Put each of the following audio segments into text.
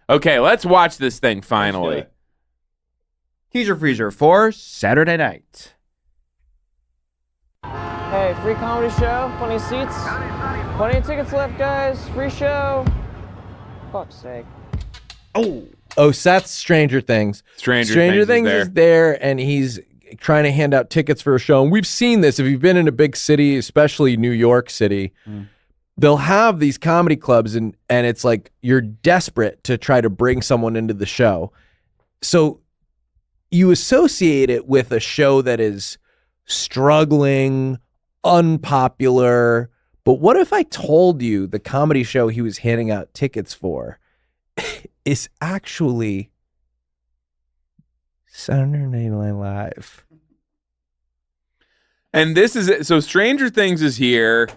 Okay, let's watch this thing finally. Teaser freezer for Saturday night. Hey, free comedy show, plenty of seats, plenty of tickets left, guys. Free show. Fuck's sake. Oh, Seth's Stranger Things. Stranger Things is there, and he's trying to hand out tickets for a show. And we've seen this. If you've been in a big city, especially New York City, they'll have these comedy clubs, and it's like you're desperate to try to bring someone into the show. So you associate it with a show that is struggling, unpopular. But what if I told you the comedy show he was handing out tickets for is actually Saturday Night Live? And this is it. So Stranger Things is here.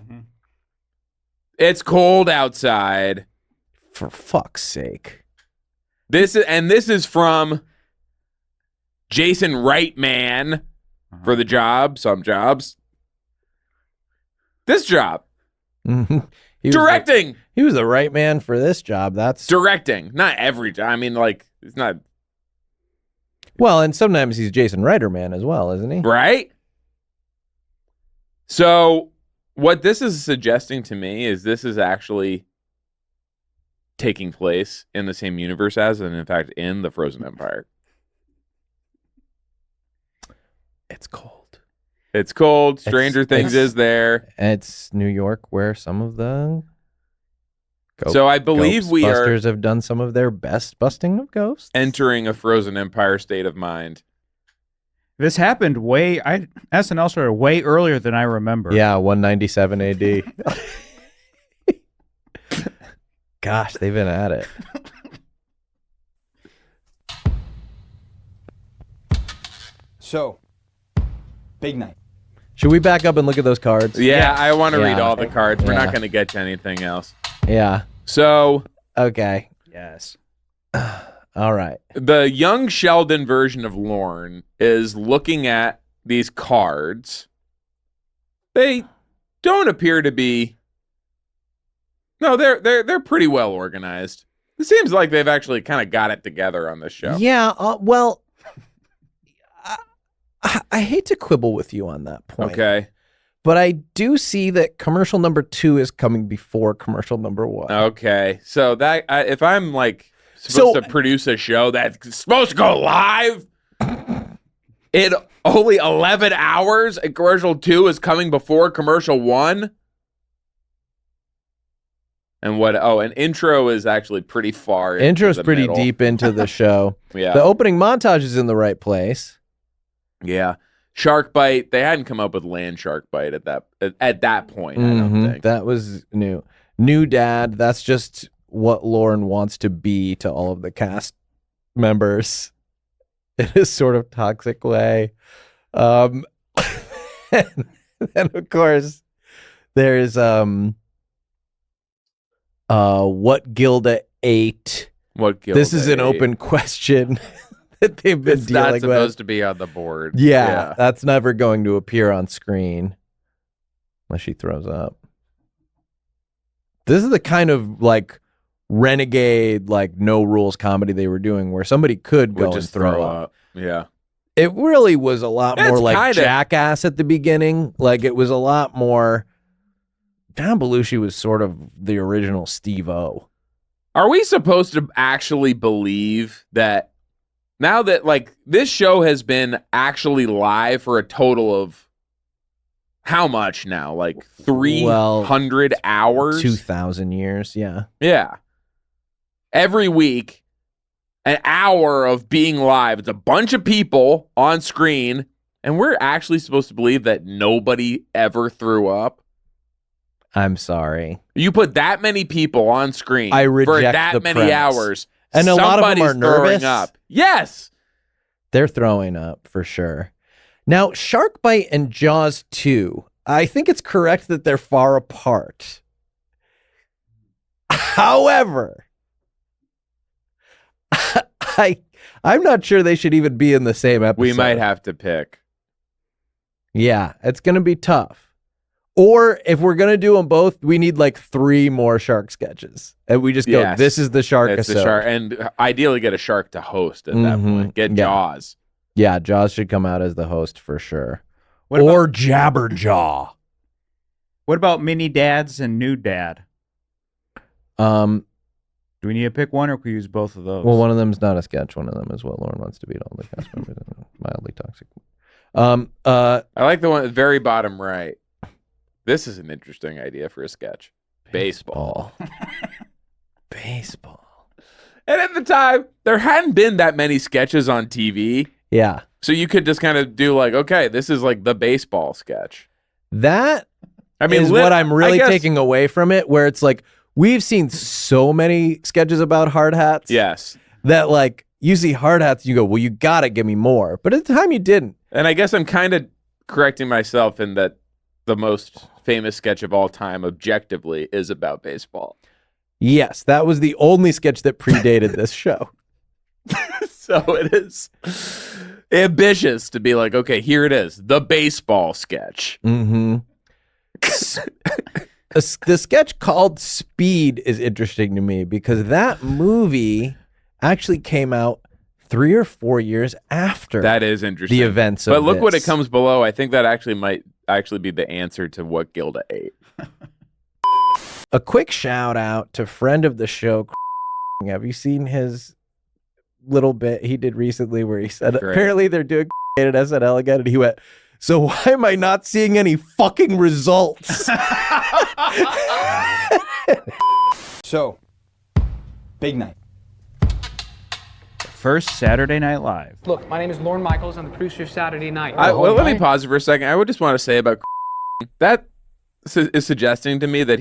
It's cold outside. For fuck's sake. This is from Jason Reitman for the job, some jobs. This job. Directing. He was the right man for this job. That's directing. Not every job. I mean, like, it's not. Well, and sometimes he's Jason Reitman as well, isn't he? Right? So what this is suggesting to me is this is actually taking place in the same universe as, and in fact, in the Frozen Empire. It's cold. It's cold. Stranger Things is there. It's New York, where some of the so I believe we Ghostbusters have done some of their best busting of ghosts. Entering a Frozen Empire state of mind. This happened SNL started way earlier than I remember. Yeah, 197 AD. Gosh, they've been at it. So, big night. Should we back up and look at those cards? Yeah, I want to read all the cards. We're Yeah. not going to get to anything else. Yeah. So, okay. Yes. All right. The young Sheldon version of Lorne is looking at these cards. They don't appear to be. No, they're pretty well organized. It seems like they've actually kind of got it together on this show. Yeah. Well, I hate to quibble with you on that point. Okay. But I do see that commercial number 2 is coming before commercial number 1. Okay. So that if I'm like supposed to produce a show that's supposed to go live in only 11 hours and commercial 2 is coming before commercial 1. And an intro is actually pretty far. Intro's pretty deep into the show. Yeah. The opening montage is in the right place. Yeah. Shark Bite. They hadn't come up with Land Shark Bite at that point, I don't think. That was new. New dad. That's just what Lauren wants to be to all of the cast members in a sort of toxic way. And of course, there's what Gilda ate. What Gilda This is an open question that they've been it's dealing not with. supposed to be on the board. Yeah, that's never going to appear on screen unless she throws up. This is the kind of like renegade, like no rules comedy they were doing where somebody could go just and throw up. Yeah. It really was a lot more like kinda... Jackass at the beginning. Like it was a lot more. John Belushi was sort of the original Steve-O. Are we supposed to actually believe that now that like this show has been actually live for a total of how much now? Like 300 hours? 2,000 years, yeah. Yeah. Every week, an hour of being live. It's a bunch of people on screen, and we're actually supposed to believe that nobody ever threw up. I'm sorry. You put that many people on screen I reject for that the many premise. hours, And a lot of them are throwing nervous. up. Yes. They're throwing up for sure. Now, Shark Bite and Jaws 2, I think it's correct that they're far apart. However, I'm not sure they should even be in the same episode. We might have to pick. Yeah, it's going to be tough. Or if we're gonna do them both, we need like 3 more shark sketches, and we just go. Yes. This is the shark. It's the shark, and ideally get a shark to host at that point. Get Yeah. Jaws. Yeah, Jaws should come out as the host for sure. What Or Jabberjaw. What about mini dads and new dad? Do we need to pick one, or can we use both of those? Well, one of them's not a sketch. One of them is what Lauren wants to beat all the cast members. Mildly toxic. I like the one at the very bottom right. This is an interesting idea for a sketch. Baseball. Baseball. And at the time, there hadn't been that many sketches on TV. Yeah. So you could just kind of do like, okay, this is like the baseball sketch. That I mean, is what I'm really taking away from it, where it's like, we've seen so many sketches about hard hats. Yes. That like, you see hard hats, you go, well, you got to give me more. But at the time, you didn't. And I guess I'm kind of correcting myself in that the most famous sketch of all time, objectively, is about baseball. Yes, that was the only sketch that predated this show. So it is ambitious to be like, okay, here it is, the baseball sketch. Mm-hmm. The sketch called Speed is interesting to me because that movie actually came out 3 or 4 years after That is interesting. the events of But look what it this. comes below. I think that actually might actually be the answer to what Gilda ate. A quick shout out to friend of the show. Have you seen his little bit he did recently where he said Great. apparently they're doing at SNL again, and he went, so why am I not seeing any fucking results? So, big night. First Saturday Night Live. Look, my name is Lorne Michaels. I'm the producer of Saturday Night. Well, let me pause it for a second. I would just want to say about that is suggesting to me that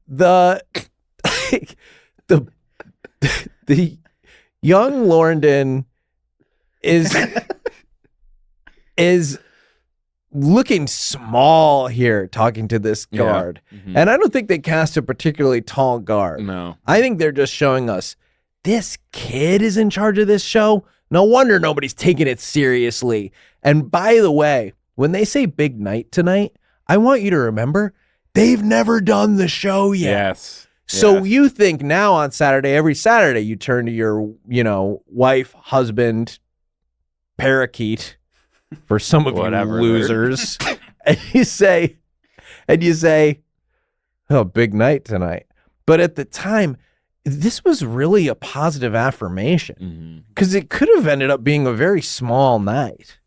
The the young Lorndon is looking small here talking to this guard. Mhm. And I don't think they cast a particularly tall guard. No. I think they're just showing us this kid is in charge of this show. No wonder nobody's taking it seriously. And by the way, when they say big night tonight, I want you to remember they've never done the show yet. Yes. So Yes. you think now on Saturday, every Saturday, you turn to your, wife, husband, parakeet, for some of Whatever, you losers, and you say, oh, big night tonight. But at the time, this was really a positive affirmation because it could have ended up being a very small night.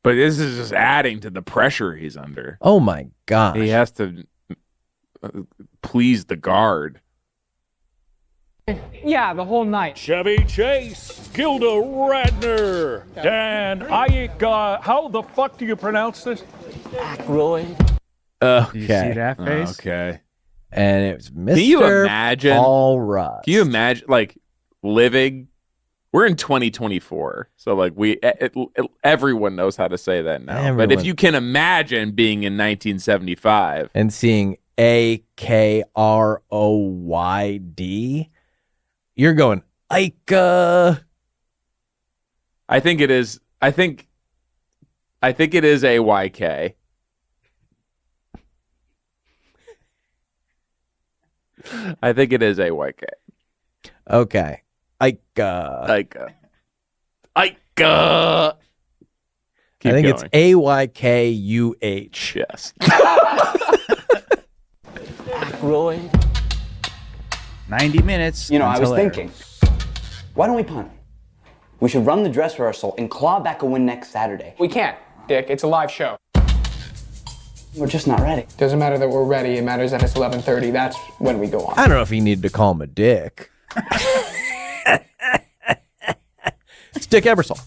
But this is just adding to the pressure he's under. Oh my gosh. He has to please the guard. Yeah, the whole night. Chevy Chase, Gilda Radner, Dan Ike, how the fuck do you pronounce this? Aykroyd. Did you see Okay. that face? Okay. And it was Mr. Can you imagine? Paul Rudd. Can you imagine, like, living? We're in 2024, so like everyone knows how to say that now. But if Everyone. you can imagine being in 1975, and seeing Akroyd, you're going, Ike. I think it is. I think it is AYK. I think it is AYK. Okay. Ike. Like, I think it's AYKUH. yes. Aykroyd. 90 minutes. You know, I was until air. thinking, why don't we punt? We should run the dress rehearsal and claw back a win next Saturday. We can't, Dick. It's a live show. We're just not ready. Doesn't matter that we're ready. It matters that it's 11:30. That's when we go on. I don't know if he needed to call him a dick. It's Dick Ebersol.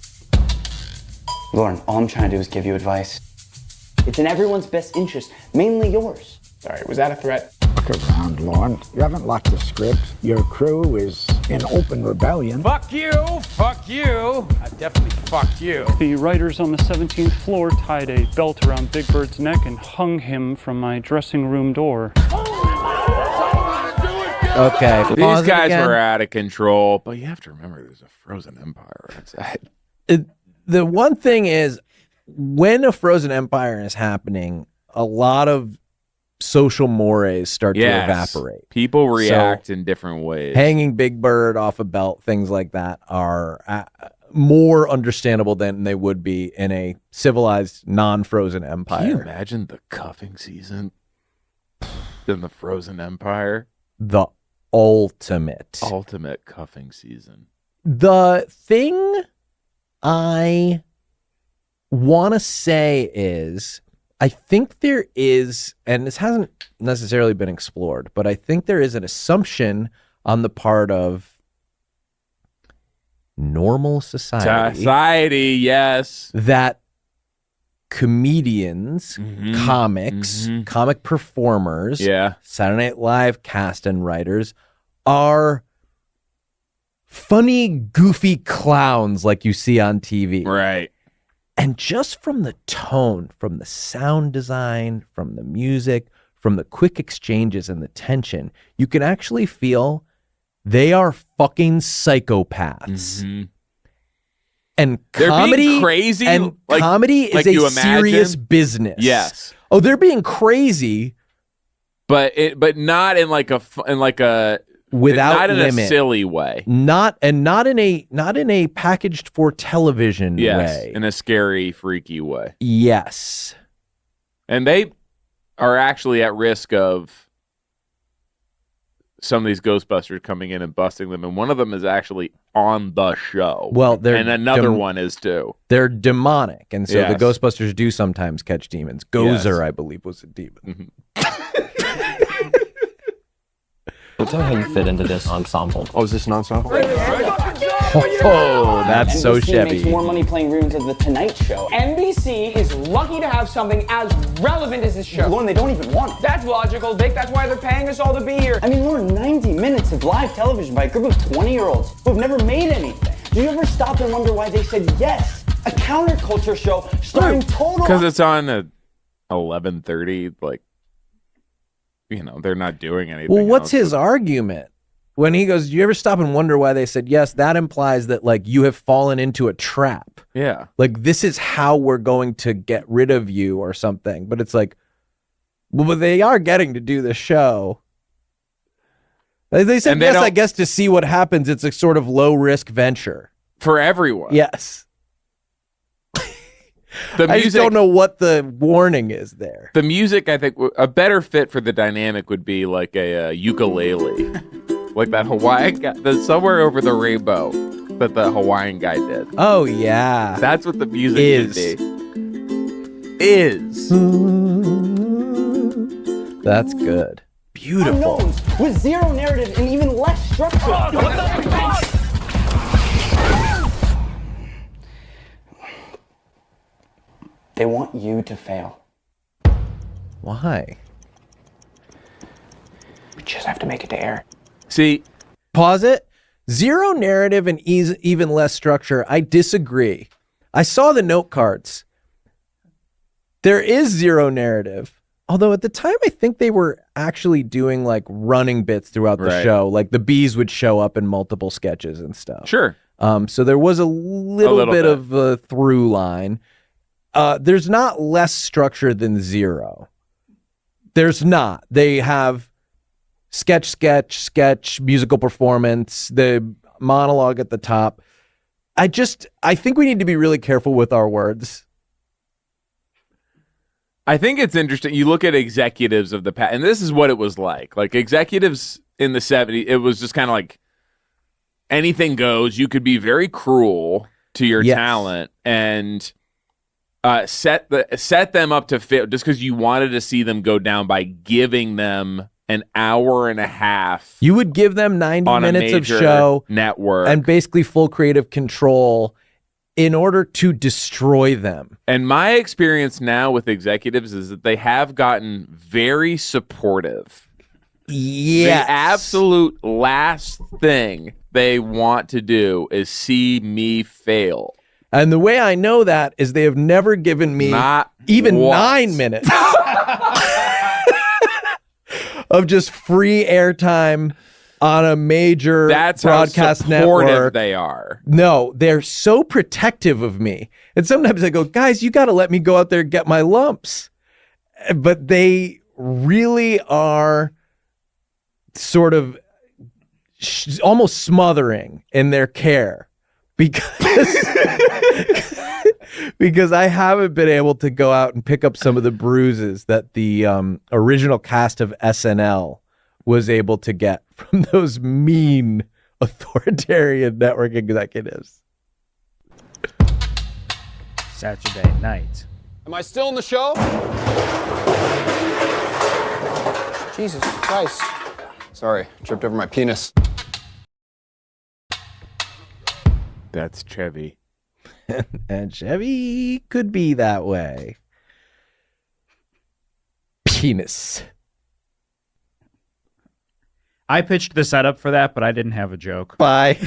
Lauren, all I'm trying to do is give you advice. It's in everyone's best interest, mainly yours. Sorry, was that a threat? Look around, Lauren. You haven't locked the script. Your crew is in open rebellion. Fuck you, fuck you. Definitely fuck you. The writers on the 17th floor tied a belt around Big Bird's neck and hung him from my dressing room door. Okay. These pause it guys again. were out of control, but you have to remember there's a frozen empire outside. The one thing is, when a frozen empire is happening, a lot of social mores start to evaporate. People react in different ways. Hanging Big Bird off a belt, things like that are more understandable than they would be in a civilized, non-frozen empire. Can you imagine the cuffing season in the frozen empire? The ultimate cuffing season. The thing I want to say is, I think there is, and this hasn't necessarily been explored, but I think there is an assumption on the part of normal society, yes, that comedians, comics, comic performers, Saturday Night Live cast and writers are funny, goofy clowns like you see on TV. Right. And just from the tone, from the sound design, from the music, from the quick exchanges and the tension, you can actually feel they are fucking psychopaths. And they're comedy, being crazy, and like, comedy is like a you serious imagine. business. Yes. Oh, they're being crazy, but not in like a without not in limit. a silly way. Not in a packaged for television way. In a scary, freaky way. Yes. And they are actually at risk of some of these Ghostbusters coming in and busting them, and one of them is actually on the show. Well, and another one is too. They're demonic, and so Yes. the Ghostbusters do sometimes catch demons. Gozer, I believe, was a demon. Tell me how you fit into this ensemble. Oh, is this an ensemble? Oh, that's so NBC Chevy. makes more money playing reruns of The Tonight Show. NBC is lucky to have something as relevant as this show. Lauren, they don't even want it. That's logical, Dick. That's why they're paying us all to be here. I mean, Lauren, 90 minutes of live television by a group of 20-year-olds who have never made anything. Do you ever stop and wonder why they said yes? A counterculture show starring total... Because it's on at 11:30, like, you know, they're not doing anything. Well, what's else. his argument? When he goes, do you ever stop and wonder why they said yes? That implies that, like, you have fallen into a trap. Yeah. Like, this is how we're going to get rid of you or something. But it's like, well, but they are getting to do the show. They said And they yes, don't- I guess, to see what happens. It's a sort of low-risk venture. For everyone. Yes. The I just don't know what the warning is there. The music, I think, a better fit for the dynamic would be like a ukulele. Like that Hawaiian guy, the Somewhere Over the Rainbow that the Hawaiian guy did. Oh, yeah. That's what the music should be. Is. That's good. Beautiful. Unknowns with zero narrative and even less structure. They want you to fail. Why? We just have to make it to air. See, pause it. Zero narrative and even less structure. I disagree. I saw the note cards. There is zero narrative. Although at the time, I think they were actually doing like running bits throughout the Right. show. Like the bees would show up in multiple sketches and stuff. Sure. So there was a little bit of a through line. There's not less structure than zero. There's not. They have sketch, musical performance, the monologue at the top. I think we need to be really careful with our words. I think it's interesting. You look at executives of the past, and this is what it was like. Like executives in the 70s, it was just kind of like anything goes. You could be very cruel to your talent and set them up to fail just because you wanted to see them go down by giving them an hour and a half. You would give them 90 on minutes a of major show network and basically full creative control in order to destroy them. And my experience now with executives is that they have gotten very supportive. Yes. The absolute last thing they want to do is see me fail. And the way I know that is they have never given me Not even once. 9 minutes of just free airtime on a major That's broadcast how supportive network. they are. No, they're so protective of me. And sometimes I go, guys, you got to let me go out there and get my lumps. But they really are sort of almost smothering in their care because because I haven't been able to go out and pick up some of the bruises that the original cast of SNL was able to get from those mean authoritarian network executives. Saturday night. Am I still in the show? Jesus Christ. Sorry, tripped over my penis. That's Chevy. And Chevy could be that way. Penis. I pitched the setup for that, but I didn't have a joke. Bye.